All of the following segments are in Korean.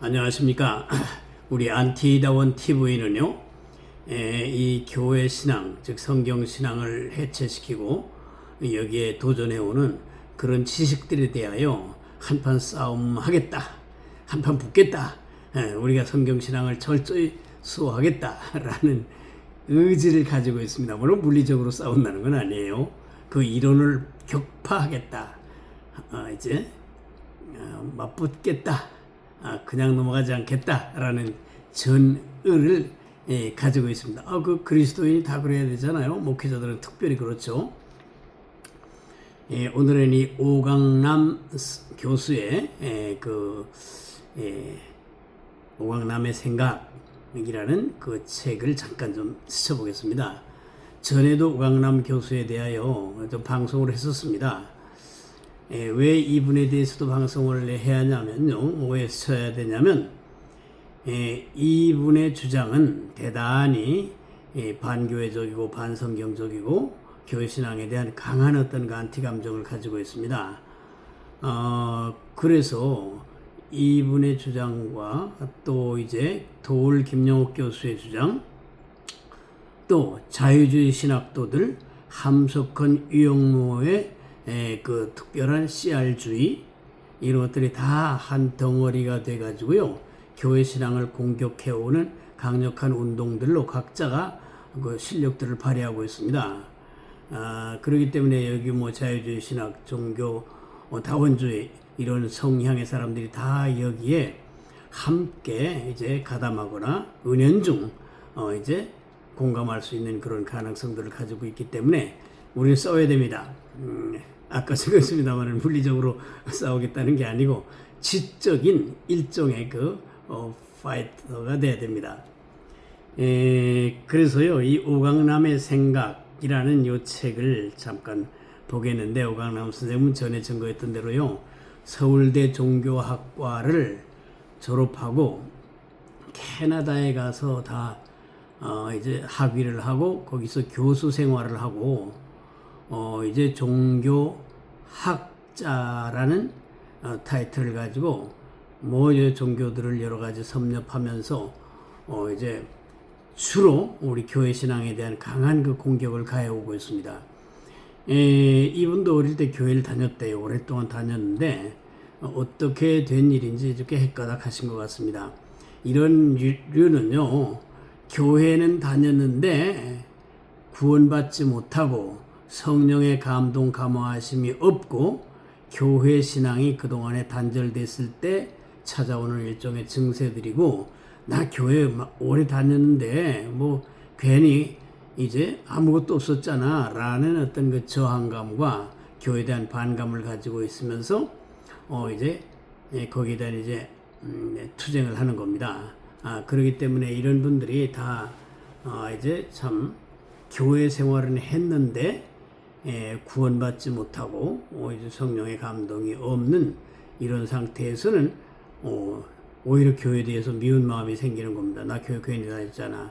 안녕하십니까. 우리 안티다원 TV는요, 이 교회 신앙, 즉 성경 신앙을 해체시키고 여기에 도전해오는 그런 지식들에 대하여 한판 싸움하겠다, 한판 붙겠다, 우리가 성경 신앙을 철저히 수호하겠다라는 의지를 가지고 있습니다. 물론 물리적으로 싸운다는 건 아니에요. 그 이론을 격파하겠다, 이제 맞붙겠다, 그냥 넘어가지 않겠다라는 전의를 가지고 있습니다. 그 그리스도인이 다 그래야 되잖아요. 목회자들은 특별히 그렇죠. 오늘은 이 오강남 교수의 오강남의 생각이라는 그 책을 잠깐 좀 스쳐보겠습니다. 전에도 오강남 교수에 대하여 좀 방송을 했었습니다. 왜 이분에 대해서도 방송을 해야 하냐면요, 왜 쳐야 되냐면, 이분의 주장은 대단히 반교회적이고 반성경적이고 교회 신앙에 대한 강한 어떤 안티 감정을 가지고 있습니다. 그래서 이분의 주장과 또 이제 도울 김영옥 교수의 주장, 또 자유주의 신학도들, 함석헌 유영모의 그 특별한 CR주의, 이런 것들이 다 한 덩어리가 돼가지고요, 교회 신앙을 공격해오는 강력한 운동들로 각자가 그 실력들을 발휘하고 있습니다. 그렇기 때문에 여기 뭐 자유주의 신학, 종교, 다원주의 이런 성향의 사람들이 다 여기에 함께 이제 가담하거나 은연중 이제 공감할 수 있는 그런 가능성들을 가지고 있기 때문에 우리는 싸워야 됩니다. 아까 생각했습니다만 물리적으로 싸우겠다는 게 아니고 지적인 일종의 파이터가 돼야 됩니다. 그래서요, 이 오강남의 생각이라는 이 책을 잠깐 보겠는데, 오강남 선생님은 전에 증거했던 대로요, 서울대 종교학과를 졸업하고 캐나다에 가서 다 이제 학위를 하고 거기서 교수 생활을 하고 이제 종교학자라는 타이틀을 가지고 종교들을 여러 가지 섭렵하면서 이제 주로 우리 교회 신앙에 대한 강한 그 공격을 가해오고 있습니다. 이분도 어릴 때 교회를 다녔대요. 오랫동안 다녔는데 어떻게 된 일인지 이렇게 헷가닥하신 것 같습니다. 이런 류는요, 교회는 다녔는데 구원받지 못하고 성령의 감동 감화하심이 없고 교회 신앙이 그동안에 단절됐을 때 찾아오는 일종의 증세들이고, 나 교회 오래 다녔는데 뭐 괜히 이제 아무것도 없었잖아 라는 어떤 그 저항감과 교회에 대한 반감을 가지고 있으면서 이제 거기에 대한 이제 투쟁을 하는 겁니다. 그렇기 때문에 이런 분들이 다 이제 참 교회 생활은 했는데 구원받지 못하고 이제 성령의 감동이 없는 이런 상태에서는 오히려 교회에 대해서 미운 마음이 생기는 겁니다. 나 교인이 다녔잖아.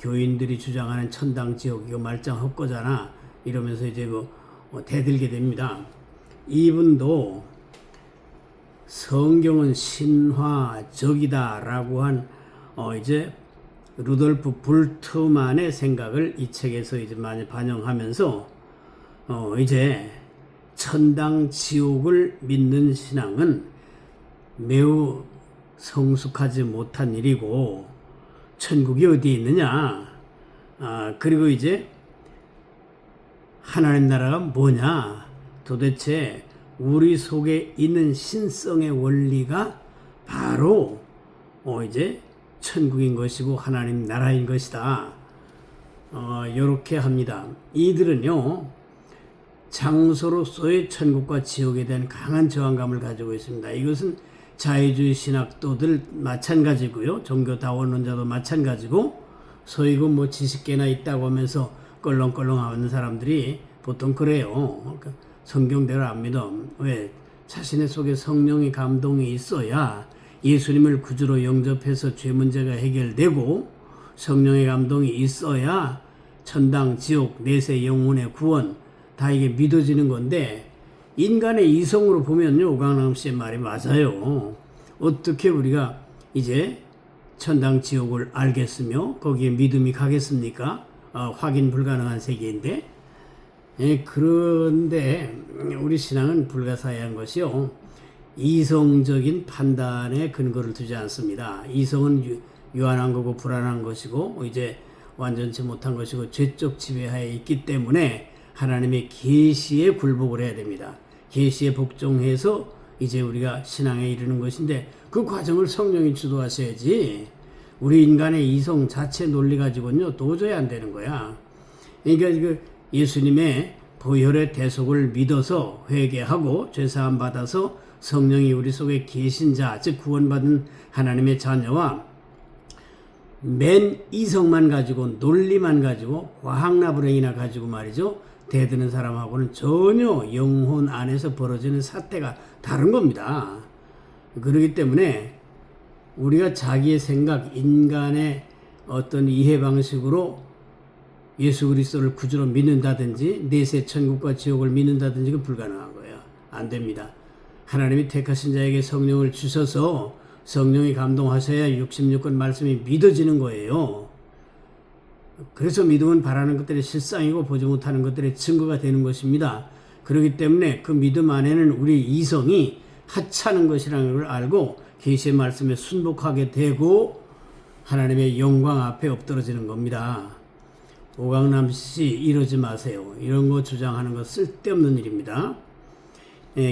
교인들이 주장하는 천당 지옥 이거 말짱 헛거잖아. 이러면서 이제 대들게 됩니다. 이분도 성경은 신화적이다라고 한 이제 루돌프 불트만의 생각을 이 책에서 이제 많이 반영하면서 이제 천당 지옥을 믿는 신앙은 매우 성숙하지 못한 일이고 천국이 어디에 있느냐, 그리고 이제 하나님 나라가 뭐냐, 도대체 우리 속에 있는 신성의 원리가 바로 이제 천국인 것이고 하나님 나라인 것이다. 이렇게 합니다. 이들은요, 장소로서의 천국과 지옥에 대한 강한 저항감을 가지고 있습니다. 이것은 자유주의 신학도들 마찬가지고요, 종교다원론자도 마찬가지고, 소위 뭐 지식계나 있다고 하면서 껄렁껄렁하는 사람들이 보통 그래요. 성경대로 안 믿어. 왜? 자신의 속에 성령의 감동이 있어야 예수님을 구주로 영접해서 죄 문제가 해결되고, 성령의 감동이 있어야 천당, 지옥, 내세 영혼의 구원 다 이게 믿어지는 건데, 인간의 이성으로 보면요, 오강남 씨의 말이 맞아요. 어떻게 우리가 이제 천당 지옥을 알겠으며 거기에 믿음이 가겠습니까? 확인 불가능한 세계인데, 그런데 우리 신앙은 불가사의한 것이요, 이성적인 판단에 근거를 두지 않습니다. 이성은 유한한 거고 불안한 것이고 이제 완전치 못한 것이고 죄적 지배하에 있기 때문에 하나님의 계시에 굴복을 해야 됩니다. 계시에 복종해서 이제 우리가 신앙에 이르는 것인데, 그 과정을 성령이 주도하셔야지 우리 인간의 이성 자체 논리 가지고는요 도저히 안 되는 거야. 그러니까 예수님의 보혈의 대속을 믿어서 회개하고 죄사함 받아서 성령이 우리 속에 계신 자, 즉 구원받은 하나님의 자녀와 맨 이성만 가지고 논리만 가지고 과학나불행이나 가지고 말이죠 대드는 사람하고는 전혀 영혼 안에서 벌어지는 사태가 다른 겁니다. 그렇기 때문에 우리가 자기의 생각, 인간의 어떤 이해 방식으로 예수 그리스도를 구주로 믿는다든지 내세 천국과 지옥을 믿는다든지 그건 불가능한 거예요. 안 됩니다. 하나님이 택하신 자에게 성령을 주셔서 성령이 감동하셔야 66권 말씀이 믿어지는 거예요. 그래서 믿음은 바라는 것들의 실상이고 보지 못하는 것들의 증거가 되는 것입니다. 그렇기 때문에 그 믿음 안에는 우리 이성이 하찮은 것이라는 걸 알고 계시의 말씀에 순복하게 되고 하나님의 영광 앞에 엎드러지는 겁니다. 오강남 씨 이러지 마세요. 이런 거 주장하는 거 쓸데없는 일입니다.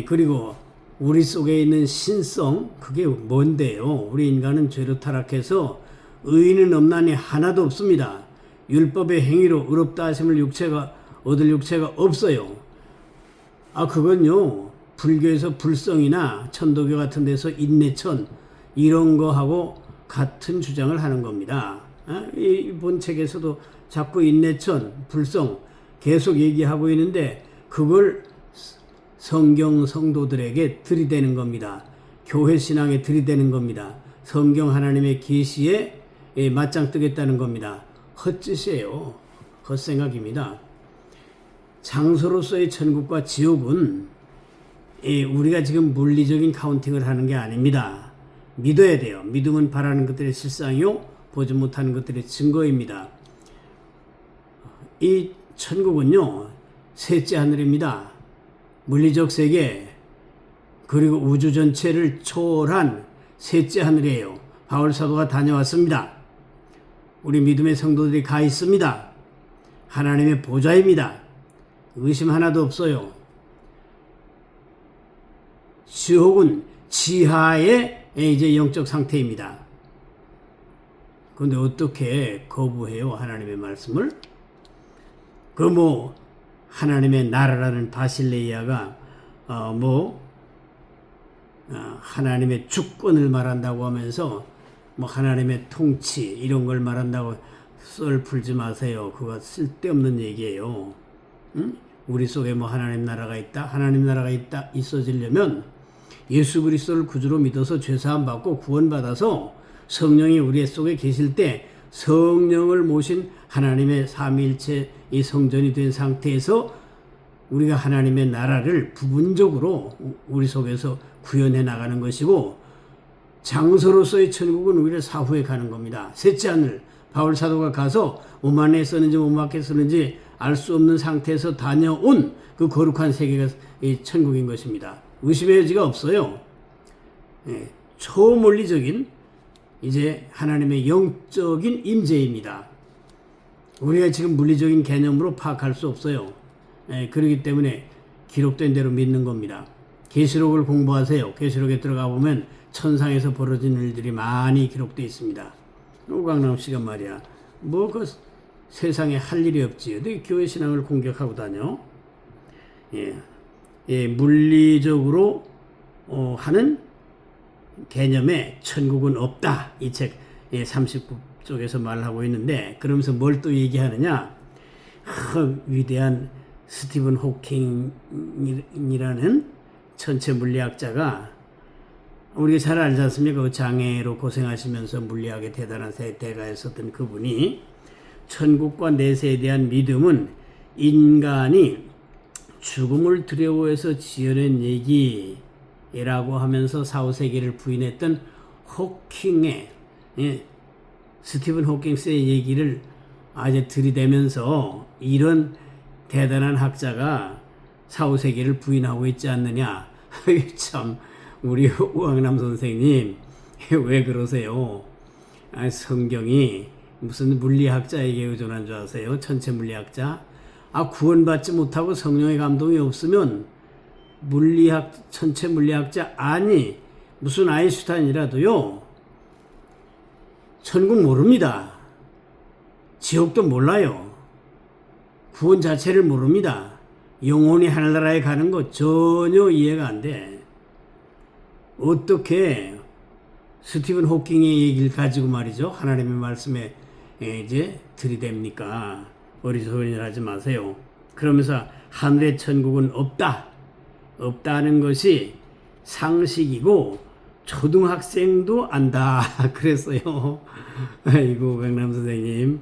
그리고 우리 속에 있는 신성, 그게 뭔데요? 우리 인간은 죄로 타락해서 의인은 없나니 하나도 없습니다. 율법의 행위로 의롭다 하심을 얻을 육체가 없어요. 그건요, 불교에서 불성이나 천도교 같은 데서 인내천 이런 거하고 같은 주장을 하는 겁니다. 이번 책에서도 자꾸 인내천, 불성 계속 얘기하고 있는데 그걸 성경 성도들에게 들이대는 겁니다. 교회 신앙에 들이대는 겁니다. 성경 하나님의 계시에 맞짱 뜨겠다는 겁니다. 헛짓이에요. 헛생각입니다. 장소로서의 천국과 지옥은 우리가 지금 물리적인 카운팅을 하는 게 아닙니다. 믿어야 돼요. 믿음은 바라는 것들의 실상이요 보지 못하는 것들의 증거입니다. 이 천국은요 셋째 하늘입니다. 물리적 세계 그리고 우주 전체를 초월한 셋째 하늘이에요. 바울 사도가 다녀왔습니다. 우리 믿음의 성도들이 가 있습니다. 하나님의 보좌입니다. 의심 하나도 없어요. 지옥은 지하의 이제 영적 상태입니다. 그런데 어떻게 거부해요? 하나님의 말씀을? 하나님의 나라라는 바실레이아가 하나님의 주권을 말한다고 하면서 하나님의 통치 이런 걸 말한다고 썰 풀지 마세요. 그거 쓸데없는 얘기예요. 응? 우리 속에 하나님 나라가 있다. 하나님 나라가 있어지려면 예수 그리스도를 구주로 믿어서 죄사함 받고 구원받아서 성령이 우리 속에 계실 때 성령을 모신 하나님의 삼위일체 이 성전이 된 상태에서 우리가 하나님의 나라를 부분적으로 우리 속에서 구현해 나가는 것이고, 장소로서의 천국은 우리를 사후에 가는 겁니다. 셋째 하늘, 바울 사도가 가서 오만에 썼는지 오만하게 썼는지 알 수 없는 상태에서 다녀온 그 거룩한 세계가 이 천국인 것입니다. 의심의 여지가 없어요. 초물리적인 이제 하나님의 영적인 임재입니다. 우리가 지금 물리적인 개념으로 파악할 수 없어요. 그렇기 때문에 기록된 대로 믿는 겁니다. 계시록을 공부하세요. 계시록에 들어가 보면 천상에서 벌어진 일들이 많이 기록되어 있습니다. 오광남 씨가 말이야, 세상에 할 일이 없지. 어떻게 교회 신앙을 공격하고 다녀? 물리적으로 하는 개념에 천국은 없다. 이 책 39쪽에서 말하고 있는데, 그러면서 뭘 또 얘기하느냐? 위대한 스티븐 호킹이라는 천체 물리학자가, 우리가 잘 알지 않습니까? 그 장애로 고생하시면서 물리학에 대단한 대가였었던 그분이 천국과 내세에 대한 믿음은 인간이 죽음을 두려워해서 지어낸 얘기라고 하면서 사후세계를 부인했던 호킹의 스티븐 호킹스의 얘기를 아주 들이대면서 이런 대단한 학자가 사후세계를 부인하고 있지 않느냐. 참 우리 우왕남 선생님 왜 그러세요? 성경이 무슨 물리학자에게 의존한 줄 아세요? 천체 물리학자? 구원받지 못하고 성령의 감동이 없으면 천체 물리학자 아니 무슨 아인슈타인이라도요 천국 모릅니다. 지옥도 몰라요. 구원 자체를 모릅니다. 영혼이 하늘나라에 가는 거 전혀 이해가 안 돼. 어떻게 스티븐 호킹의 얘기를 가지고 말이죠. 하나님의 말씀에 이제 들이댑니까? 어리석은 하지 마세요. 그러면서 하늘의 천국은 없다는 것이 상식이고 초등학생도 안다. 그랬어요. 아이고 백남 선생님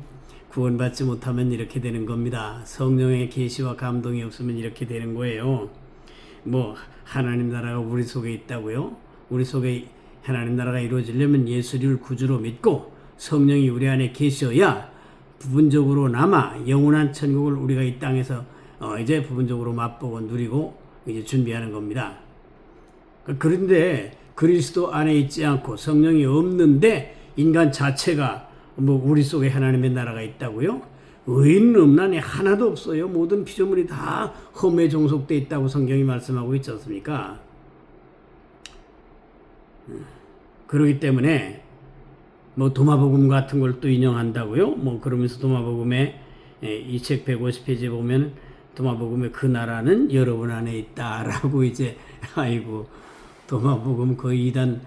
구원받지 못하면 이렇게 되는 겁니다. 성령의 계시와 감동이 없으면 이렇게 되는 거예요. 뭐 하나님 나라가 우리 속에 있다고요? 우리 속에 하나님 나라가 이루어지려면 예수를 구주로 믿고 성령이 우리 안에 계셔야 부분적으로나마 영원한 천국을 우리가 이 땅에서 이제 부분적으로 맛보고 누리고 이제 준비하는 겁니다. 그런데 그리스도 안에 있지 않고 성령이 없는데 인간 자체가 뭐 우리 속에 하나님의 나라가 있다고요? 의인은 없나니 하나도 없어요. 모든 피조물이 다 험에 종속돼 있다고 성경이 말씀하고 있지 않습니까? 그렇기 때문에 뭐 도마복음 같은 걸 또 인용한다고요? 뭐 그러면서 도마복음에 이 책 150페이지에 보면 도마복음의 그 나라는 여러분 안에 있다라고 이제 아이고 도마복음 거의 2단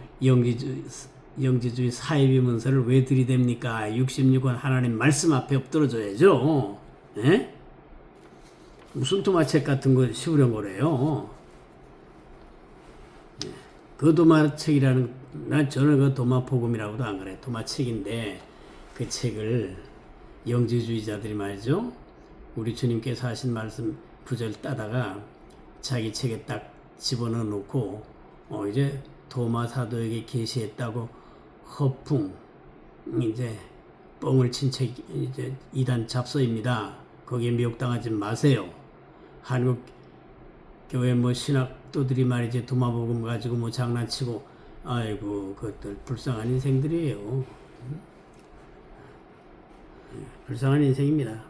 영지주의 사이비 문서를 왜 들이댑니까? 66권 하나님 말씀 앞에 엎드려줘야죠. 예? 무슨 도마책 같은 거 씌우려고 그래요? 그 도마책이라는 저는 그 도마복음이라고도 안 그래. 도마책인데 그 책을 영지주의자들이 말이죠. 우리 주님께서 하신 말씀 구절 따다가 자기 책에 딱 집어넣어 놓고 이제 도마 사도에게 계시했다고 허풍 이제 뻥을 친 책 이제 2단 잡서입니다. 거기에 미혹당하지 마세요. 한국 교회 뭐 신학도들이 말이지 도마복음 가지고 뭐 장난치고 아이고 그것들 불쌍한 인생들이에요. 불쌍한 인생입니다.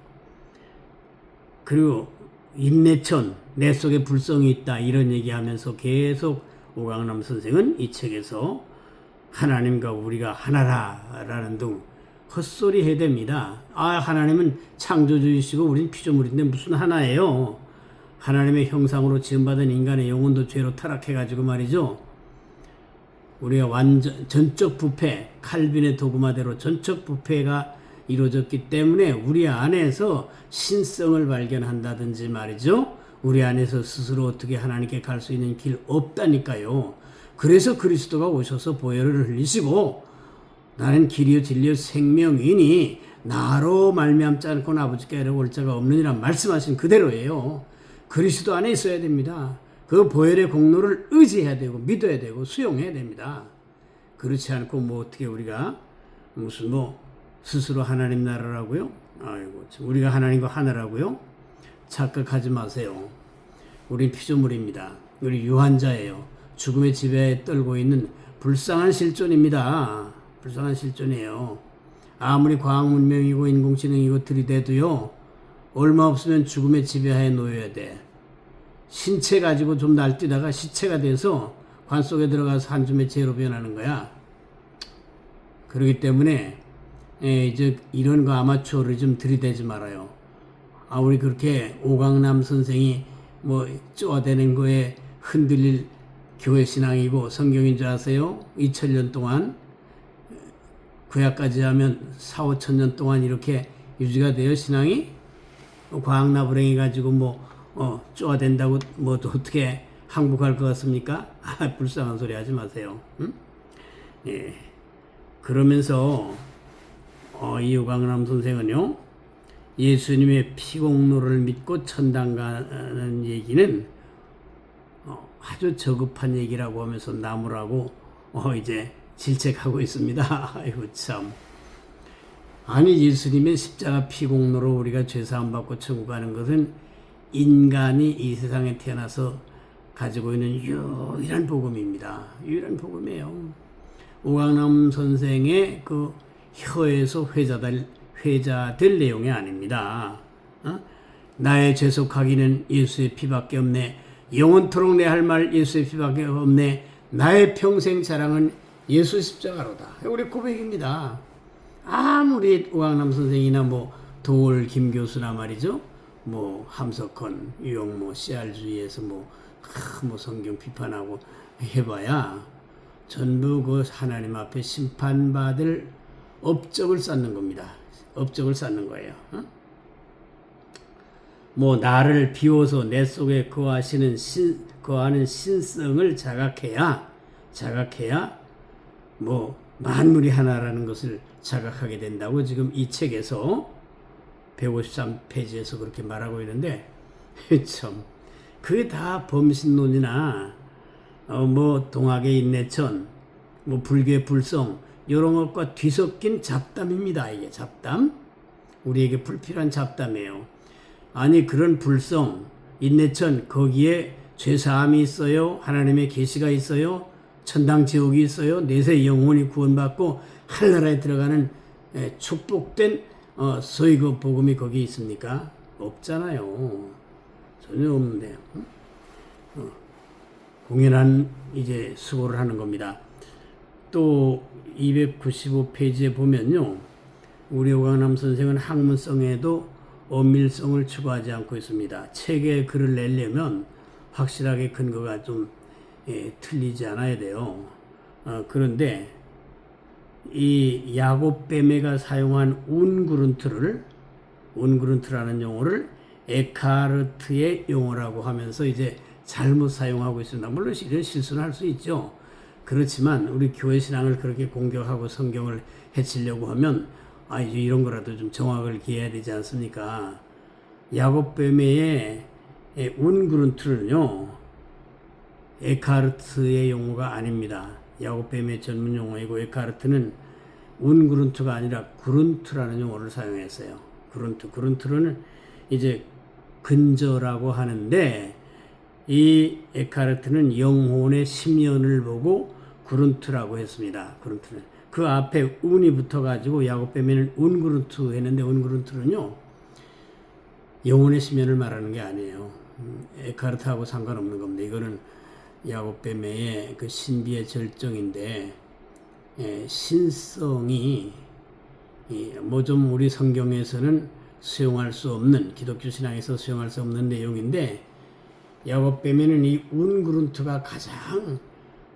그리고 인내천 내 속에 불성이 있다 이런 얘기하면서 계속 오강남 선생은 이 책에서 하나님과 우리가 하나라라는 등 헛소리 해야 됩니다. 하나님은 창조주이시고 우린 피조물인데 무슨 하나예요? 하나님의 형상으로 지음받은 인간의 영혼도 죄로 타락해가지고 말이죠. 우리가 완전 전적 부패, 칼빈의 도구마대로 전적 부패가 이루어졌기 때문에 우리 안에서 신성을 발견한다든지 말이죠. 우리 안에서 스스로 어떻게 하나님께 갈 수 있는 길 없다니까요. 그래서 그리스도가 오셔서 보혈을 흘리시고 나는 길이요 진리요 생명이니 나로 말미암지 않고는 아버지께 올 자가 없느니라 말씀하신 그대로예요. 그리스도 안에 있어야 됩니다. 그 보혈의 공로를 의지해야 되고 믿어야 되고 수용해야 됩니다. 그렇지 않고 뭐 어떻게 우리가 무슨 뭐 스스로 하나님 나라라고요? 아이고 우리가 하나님과 하나라고요? 착각하지 마세요. 우린 피조물입니다. 우리 유한자예요. 죽음의 지배에 떨고 있는 불쌍한 실존입니다. 불쌍한 실존이에요. 아무리 과학 문명이고 인공지능이고 들이대도요. 얼마 없으면 죽음의 지배하에 놓여야 돼. 신체 가지고 좀 날뛰다가 시체가 돼서 관 속에 들어가서 한 줌의 재로 변하는 거야. 그렇기 때문에 이제 이런 거 아마추어를 좀 들이대지 말아요. 우리 그렇게 오강남 선생이 뭐 쪼아대는 거에 흔들릴 교회 신앙이고 성경인 줄 아세요? 2000년 동안 구약까지 하면 4, 5천년 동안 이렇게 유지가 돼요 신앙이? 과학나부랭이 가지고 뭐 쪼아댄다고 뭐 어떻게 항복할 것 같습니까? 불쌍한 소리 하지 마세요. 응? 예. 그러면서 이 오강남 선생은요 예수님의 피공로를 믿고 천당 가는 얘기는 아주 저급한 얘기라고 하면서 나무라고 이제 질책하고 있습니다. 아이고 참. 아니 예수님의 십자가 피공로로 우리가 죄사함 받고 천국 가는 것은 인간이 이 세상에 태어나서 가지고 있는 유일한 복음입니다. 유일한 복음이에요. 오강남 선생의 그 혀에서 회자될 내용이 아닙니다. 나의 죄속하기는 예수의 피밖에 없네. 영원토록 내 할 말 예수의 피밖에 없네. 나의 평생 자랑은 예수 십자가로다. 우리 고백입니다. 아무리 오강남 선생이나 뭐 도올 김 교수나 말이죠. 뭐 함석헌, 유영모, CR주의에서 뭐 성경 비판하고 해봐야 전부 그 하나님 앞에 심판받을 업적을 쌓는 겁니다. 업적을 쌓는 거예요. 뭐 나를 비워서 내 속에 거하는 신성을 자각해야 뭐 만물이 하나라는 것을 자각하게 된다고 지금 이 책에서 153페이지에서 그렇게 말하고 있는데 참 그게 다 범신론이나 뭐 동학의 인내천, 뭐 불교의 불성 이런 것과 뒤섞인 잡담입니다. 이게 잡담, 우리에게 불필요한 잡담이에요. 아니 그런 불성, 인내천 거기에 죄사함이 있어요. 하나님의 계시가 있어요. 천당 지옥이 있어요. 내세 영혼이 구원받고 하늘나라에 들어가는 축복된 소위 그 복음이 거기 있습니까? 없잖아요. 전혀 없는데요. 공연한 이제 수고를 하는 겁니다. 또 295페이지에 보면요. 우리 오강남 선생은 학문성에도 엄밀성을 추구하지 않고 있습니다. 책에 글을 내려면 확실하게 근거가 좀 틀리지 않아야 돼요. 그런데 이 야곱 베메가 사용한 운그룬트라는 용어를 에카르트의 용어라고 하면서 이제 잘못 사용하고 있습니다. 물론 이런 실수는 할 수 있죠. 그렇지만 우리 교회 신앙을 그렇게 공격하고 성경을 해치려고 하면 이런 거라도 좀 정확을 기해야 되지 않습니까? 야곱 베메의 운그룬트는요 에카르트의 용어가 아닙니다. 야곱 베메 전문 용어이고 에카르트는 운그룬트가 아니라 구룬트라는 용어를 사용했어요. 구룬트는 이제 근저라고 하는데 이 에카르트는 영혼의 심연을 보고 구룬트라고 했습니다. 구룬트는 그 앞에 운이 붙어가지고 야곱 베메는 운그룬트 했는데 운그룬트는요 영혼의 심연을 말하는 게 아니에요. 에카르트하고 상관없는 겁니다. 이거는 야곱 베메의 그 신비의 절정인데 신성이 뭐 좀 우리 성경에서는 수용할 수 없는 기독교 신앙에서 수용할 수 없는 내용인데 야곱 베메는 이 운그룬트가 가장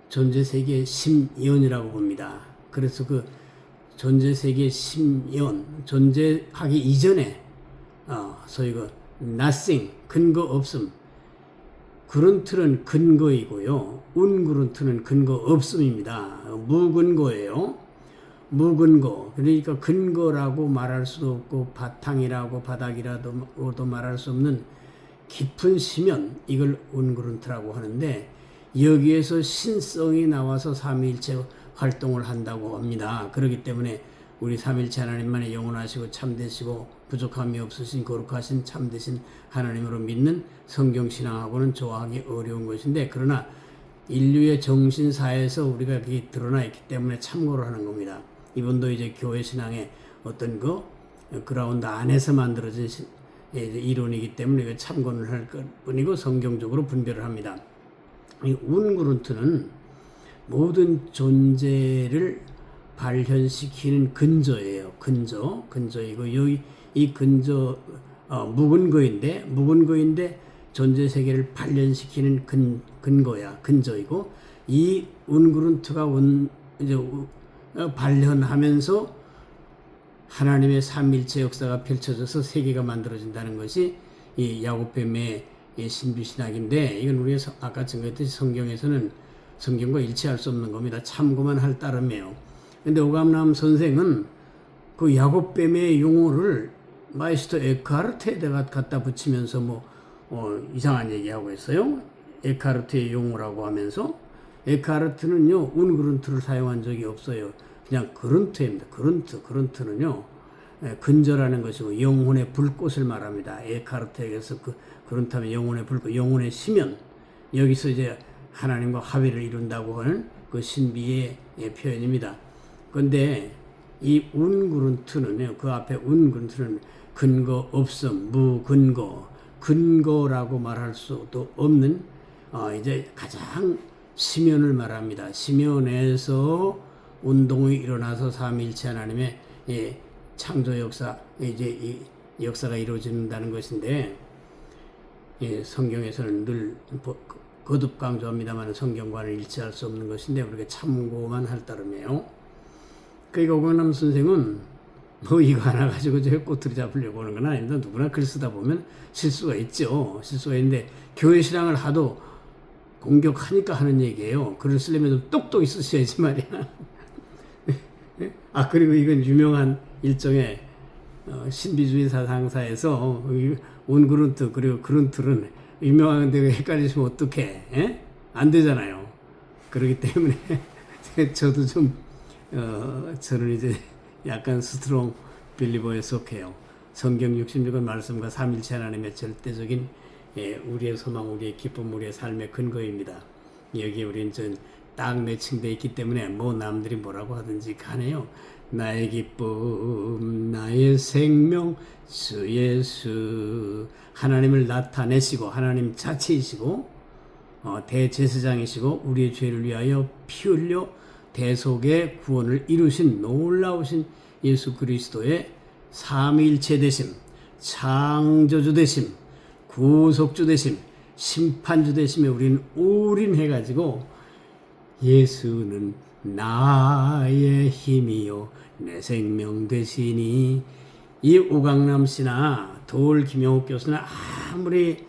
존재 세계의 심연이라고 봅니다. 그래서 그 존재 세계의 심연 존재하기 이전에 소위 그 nothing 근거 없음 그룬트는 근거이고요. 운그룬트는 근거 없음입니다. 무근거예요. 무근거. 그러니까 근거라고 말할 수도 없고 바탕이라고 바닥이라고도 말할 수 없는 깊은 심연 이걸 운그룬트라고 하는데 여기에서 신성이 나와서 삼위일체 활동을 한다고 합니다. 그렇기 때문에 우리 삼일체 하나님만이 영원하시고 참되시고 부족함이 없으신 거룩하신 참되신 하나님으로 믿는 성경신앙하고는 조화하기 어려운 것인데 그러나 인류의 정신사에서 우리가 그게 드러나 있기 때문에 참고를 하는 겁니다. 이분도 이제 교회 신앙의 어떤 그라운드 안에서 만들어진 이론이기 때문에 이거 참고를 할 뿐이고 성경적으로 분별을 합니다. 이 운그룬트는 모든 존재를 발현시키는 근저예요. 근저이고 여기 이 근저 묵은거인데 존재 세계를 발현시키는 근저이고 이 운그룬트가 이제 발현하면서 하나님의 삼일체 역사가 펼쳐져서 세계가 만들어진다는 것이 이 야곱 베메의 신비 신학인데 이건 우리가 아까 증거했듯이 성경에서는 성경과 일치할 수 없는 겁니다. 참고만 할 따름이에요. 근데 오감남 선생은 그 야곱 베메의 용어를 마이스터 에카르트에다가 갖다 붙이면서 이상한 얘기하고 있어요. 에카르트의 용어라고 하면서 에카르트는요 운그룬트를 사용한 적이 없어요. 그냥 그룬트입니다. 그룬트는요 근저라는 것이고 영혼의 불꽃을 말합니다. 에카르트에게서 그룬트하면 영혼의 불꽃, 영혼의 심연. 여기서 이제 하나님과 합의를 이룬다고 하는 그 신비의 표현입니다. 그런데 이 운그룬트는요, 그 앞에 운그룬트는 근거 없음, 무근거, 근거라고 말할 수도 없는 이제 가장 심연을 말합니다. 심연에서 운동이 일어나서 삼위일체 하나님의 창조 역사, 이제 이 역사가 이루어진다는 것인데, 성경에서는 늘 거듭 강조합니다만 성경과는 일치할 수 없는 것인데 우리가 참고만 할 따름이에요. 그러니까 오광남 선생은 뭐 이거 하나 가지고 저 꼬투리 잡으려고 하는 건 아닌데 누구나 글 쓰다 보면 실수가 있죠. 실수가 있는데 교회 신앙을 하도 공격하니까 하는 얘기예요. 글을 쓰려면 좀 똑똑히 쓰셔야지 말이야. 그리고 이건 유명한 일종의 신비주의 사상사에서 온그룬트 그리고 그룬트는 유명한데 헷갈리시면 어떡해? 안 되잖아요. 그렇기 때문에 저도 좀 저는 이제 약간 스트롱 빌리버에 속해요. 성경 66권 말씀과 삼일체 하나님의 절대적인 우리의 소망, 우리의 기쁨, 우리의 삶의 근거입니다. 여기에 우리는 딱 매칭되어 있기 때문에 뭐 남들이 뭐라고 하든지 간에요. 나의 기쁨, 나의 생명, 주 예수. 하나님을 나타내시고 하나님 자체이시고 대제사장이시고 우리의 죄를 위하여 피 흘려 대속의 구원을 이루신 놀라우신 예수 그리스도의 삼위일체 되심, 창조주 되심, 구속주 되심, 심판주 되심에 우리는 올인해가지고 예수는 나의 힘이요 내 생명 되시니, 이 오강남 씨나 도울 김영욱 교수는 아무리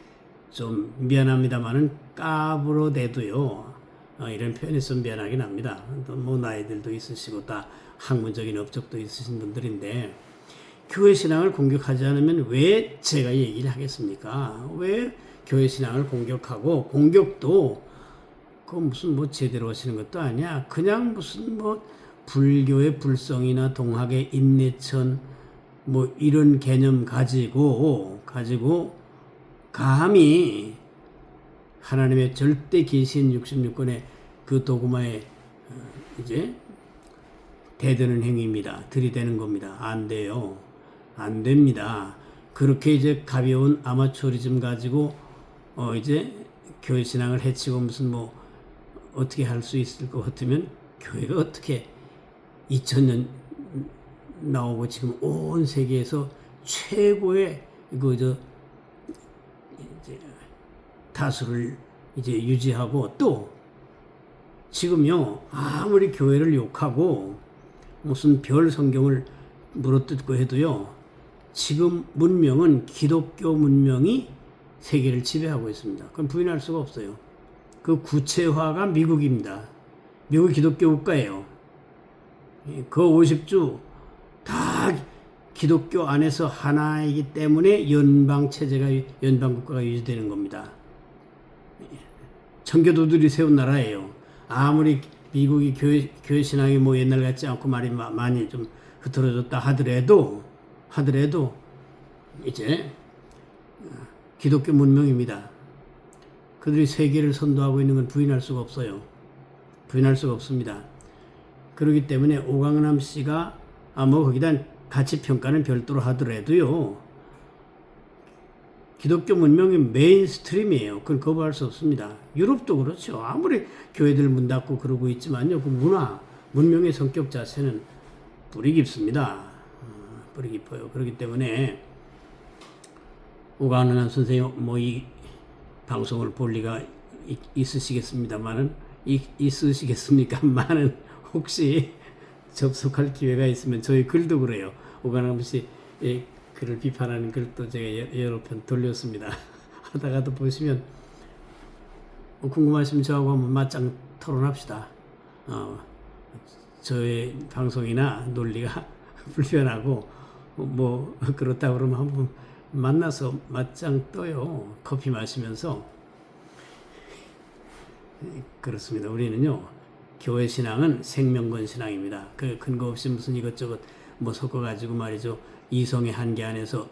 좀 미안합니다만은 까불어대도요 이런 표현이 좀 미안하긴 합니다. 또 뭐 나이들도 있으시고 다 학문적인 업적도 있으신 분들인데 교회 신앙을 공격하지 않으면 왜 제가 얘기를 하겠습니까? 왜 교회 신앙을 공격하고, 공격도 그 무슨 뭐 제대로 하시는 것도 아니야. 그냥 무슨 뭐 불교의 불성이나 동학의 인내천 뭐 이런 개념 가지고 감히 하나님의 절대 계신 66권의 그 도구마에 이제 대드는 행위입니다. 들이대는 겁니다. 안 돼요. 안 됩니다. 그렇게 이제 가벼운 아마추어리즘 가지고 이제 교회 신앙을 해치고 무슨 뭐 어떻게 할 수 있을 것 같으면 교회가 어떻게 2000년 나오고 지금 온 세계에서 최고의 이제 다수를 이제 유지하고, 또 지금요 아무리 교회를 욕하고 무슨 별 성경을 물어뜯고 해도요 지금 문명은 기독교 문명이 세계를 지배하고 있습니다. 그건 부인할 수가 없어요. 그 구체화가 미국입니다. 미국 기독교 국가예요. 그 50주 다 기독교 안에서 하나이기 때문에 연방국가가 유지되는 겁니다. 청교도들이 세운 나라예요. 아무리 미국이 교회 신앙이 뭐 옛날 같지 않고 말이 많이 좀 흐트러졌다 하더라도 이제 기독교 문명입니다. 그들이 세계를 선도하고 있는 건 부인할 수가 없어요. 부인할 수가 없습니다. 그렇기 때문에 오강남 씨가 뭐 거기다 가치 평가는 별도로 하더라도요 기독교 문명이 메인스트림이에요. 그건 거부할 수 없습니다. 유럽도 그렇죠. 아무리 교회들 문 닫고 그러고 있지만요 그 문명의 성격 자체는 뿌리 깊습니다. 뿌리 깊어요. 그렇기 때문에 오강남 선생님 뭐 이 방송을 볼 리가 있으시겠습니다만은 있으시겠습니까만은 혹시 접속할 기회가 있으면 저희 글도 그래요. 오강남 씨 글을 비판하는 글도 제가 여러 편 돌렸습니다. 하다가도 보시면 궁금하시면 저하고 한번 맞짱 토론합시다. 저의 방송이나 논리가 불편하고 뭐 그렇다 그러면 한번 만나서 맞짱 떠요. 커피 마시면서. 그렇습니다. 우리는요, 교회 신앙은 생명건 신앙입니다. 그 근거 없이 무슨 이것저것 뭐 섞어가지고 말이죠, 이성의 한계 안에서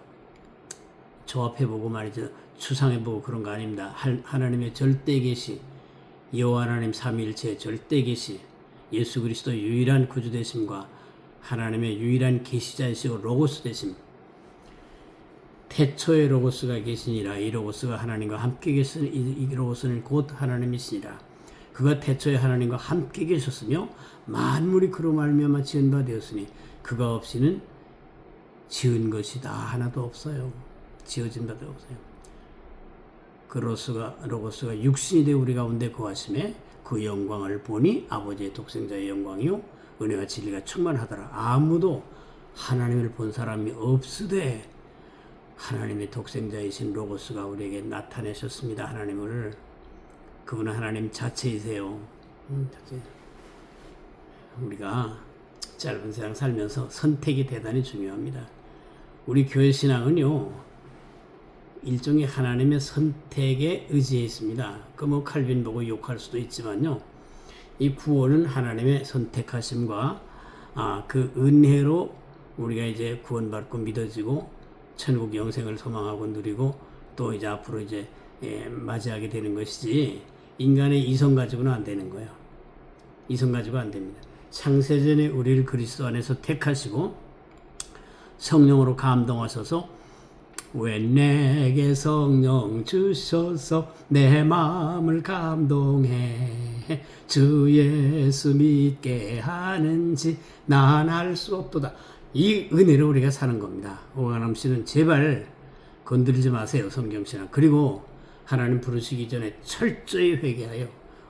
조합해보고 말이죠, 추상해보고 그런 거 아닙니다. 하나님의 절대 계시, 여호와 하나님 삼위일체의 절대 계시, 예수 그리스도 유일한 구주 되심과 하나님의 유일한 계시자이시고 로고스 되심, 태초에 로고스가 계시니라. 이 로고스가 하나님과 함께 계시니 이 로고스는 곧 하나님이시니라. 그가 태초에 하나님과 함께 계셨으며 만물이 그로 말미암아 지은 바 되었으니 그가 없이는 지은 것이 다 하나도 없어요. 지어진 바도 없어요. 그 로고스가 육신이 되어 우리 가운데 거하심에 그 영광을 보니 아버지의 독생자의 영광이요 은혜와 진리가 충만하더라. 아무도 하나님을 본 사람이 없으되 하나님의 독생자이신 로고스가 우리에게 나타내셨습니다. 하나님을. 그분은 하나님 자체이세요. 우리가 짧은 세상 살면서 선택이 대단히 중요합니다. 우리 교회 신앙은요, 일종의 하나님의 선택에 의지해 있습니다. 그 뭐 칼빈 보고 욕할 수도 있지만요, 이 구원은 하나님의 선택하심과 그 은혜로 우리가 이제 구원받고 믿어지고 천국 영생을 소망하고 누리고 또 이제 앞으로 이제 맞이하게 되는 것이지, 인간의 이성 가지고는 안 되는 거예요. 이성 가지고 안 됩니다. 창세전에 우리를 그리스도 안에서 택하시고 성령으로 감동하셔서 왜 내게 성령 주셔서 내 마음을 감동해 주 예수 믿게 하는지 난 알 수 없도다. 이 은혜로 우리가 사는 겁니다. 오강남 씨는 제발 건드리지 마세요. 성경신앙. 그리고 하나님 부르시기 전에 철저히 회개하여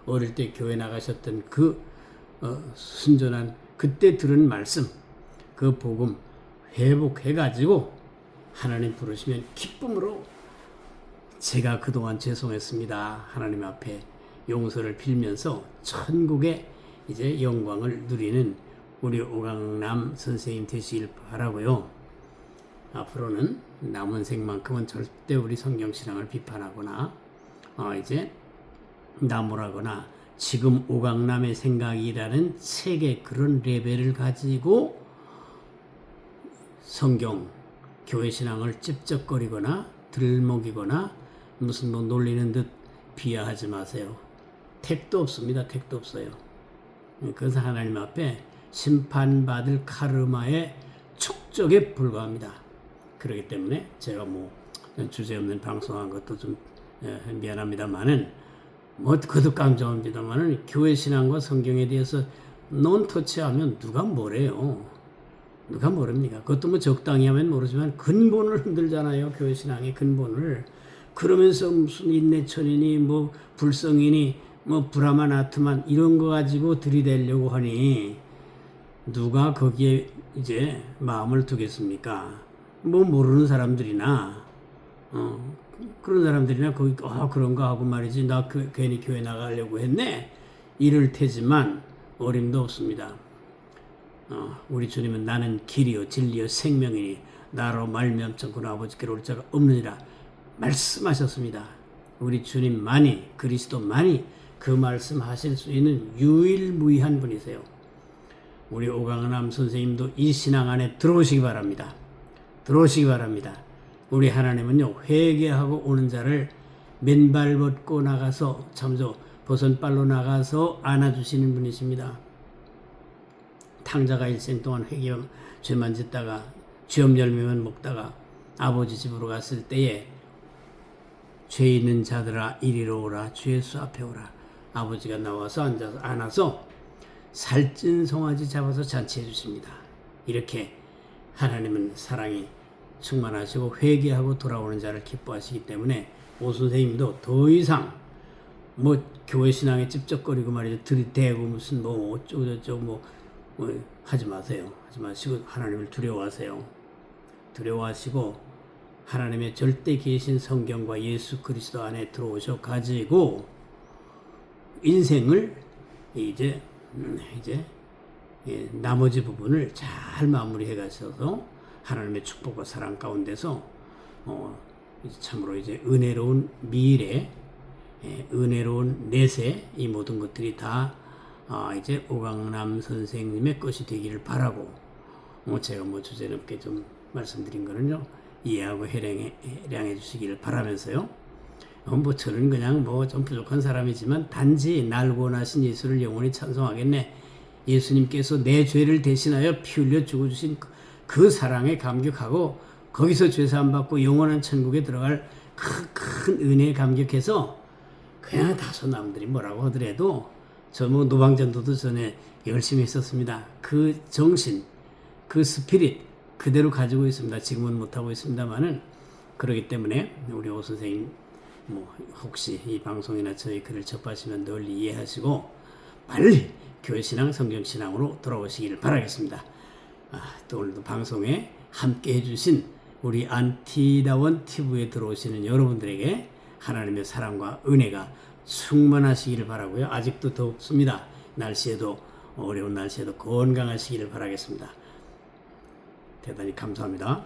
어릴 때 교회 나가셨던 그 순전한 그때 들은 말씀, 그 복음 회복해가지고 하나님 부르시면 기쁨으로 제가 그동안 죄송했습니다. 하나님 앞에 용서를 빌면서 천국의 이제 영광을 누리는 우리 오강남 선생님 되시길 바라고요. 앞으로는 남은 생만큼은 절대 우리 성경신앙을 비판하거나 이제 나무라거나 지금 오강남의 생각이라는 책의 그런 레벨을 가지고 성경, 교회 신앙을 찝쩍거리거나 들먹이거나 무슨 뭐 놀리는 듯 비하하지 마세요. 택도 없습니다. 택도 없어요. 그래서 하나님 앞에 심판받을 카르마의 촉적에 불과합니다. 그렇기 때문에 제가 뭐 주제없는 방송한 것도 좀 미안합니다만은 뭐 그도 깜짝합니다만은 교회 신앙과 성경에 대해서 논터치하면 누가 뭐래요? 누가 모릅니까? 그것도 뭐 적당히 하면 모르지만 근본을 흔들잖아요. 교회 신앙의 근본을. 그러면서 무슨 인내천이니 뭐 불성이니 뭐 브라만 아트만 이런 거 가지고 들이대려고 하니 누가 거기에 이제 마음을 두겠습니까? 뭐 모르는 사람들이나 그런 사람들이나 거기 그런가 하고 말이지 나 괜히 교회 나가려고 했네 이럴 테지만 어림도 없습니다. 우리 주님은 나는 길이요 진리요 생명이니 나로 말미암지 아버지께로 올 자가 없느니라 말씀하셨습니다. 우리 주님만이 그리스도만이 그 말씀하실 수 있는 유일무이한 분이세요. 우리 오강남 선생님도 이 신앙 안에 들어오시기 바랍니다. 들어오시기 바랍니다. 우리 하나님은요 회개하고 오는 자를 맨발 벗고 나가서 참조 버선발로 나가서 안아주시는 분이십니다. 탕자가 일생 동안 회개하면 죄만 짓다가 쥐엄 열매만 먹다가 아버지 집으로 갔을 때에 죄 있는 자들아 이리로 오라 주 예수 앞에 오라. 아버지가 나와서 앉아서 안아서 살찐 송아지 잡아서 잔치해 주십니다. 이렇게 하나님은 사랑이 충만하시고 회개하고 돌아오는 자를 기뻐하시기 때문에 오 선생님도 더 이상 뭐 교회 신앙에 찝쩍거리고 말이죠 들이대고 무슨 뭐 어쩌고저쩌고 뭐 하지 마세요. 하지 마시고 하나님을 두려워하세요. 두려워하시고 하나님의 절대 계신 성경과 예수 그리스도 안에 들어오셔 가지고 인생을 이제 나머지 부분을 잘 마무리해 가셔서 하나님의 축복과 사랑 가운데서 참으로 이제 은혜로운 미래 은혜로운 내세 이 모든 것들이 다 이제 오강남 선생님의 것이 되기를 바라고 제가 주제넘게 좀 말씀드린 거는요 이해하고 해량해 주시기를 바라면서요 저는 그냥 좀 부족한 사람이지만 단지 날 구원하신 예수를 영원히 찬송하겠네. 예수님께서 내 죄를 대신하여 피 흘려 죽어주신 그 사랑에 감격하고 거기서 죄사함 받고 영원한 천국에 들어갈 큰 은혜에 감격해서 그냥 다소 남들이 뭐라고 하더라도 저 노방전도도 전에 열심히 했었습니다. 그 정신, 그 스피릿 그대로 가지고 있습니다. 지금은 못하고 있습니다만은 그러기 때문에 우리 오 선생님 혹시 이 방송이나 저희 글을 접하시면 널리 이해하시고 빨리 교회신앙, 성경신앙으로 돌아오시기를 바라겠습니다. 또 오늘도 방송에 함께 해주신 우리 안티다원 TV에 들어오시는 여러분들에게 하나님의 사랑과 은혜가 충만하시기를 바라고요. 아직도 덥습니다. 날씨에도 어려운 날씨에도 건강하시기를 바라겠습니다. 대단히 감사합니다.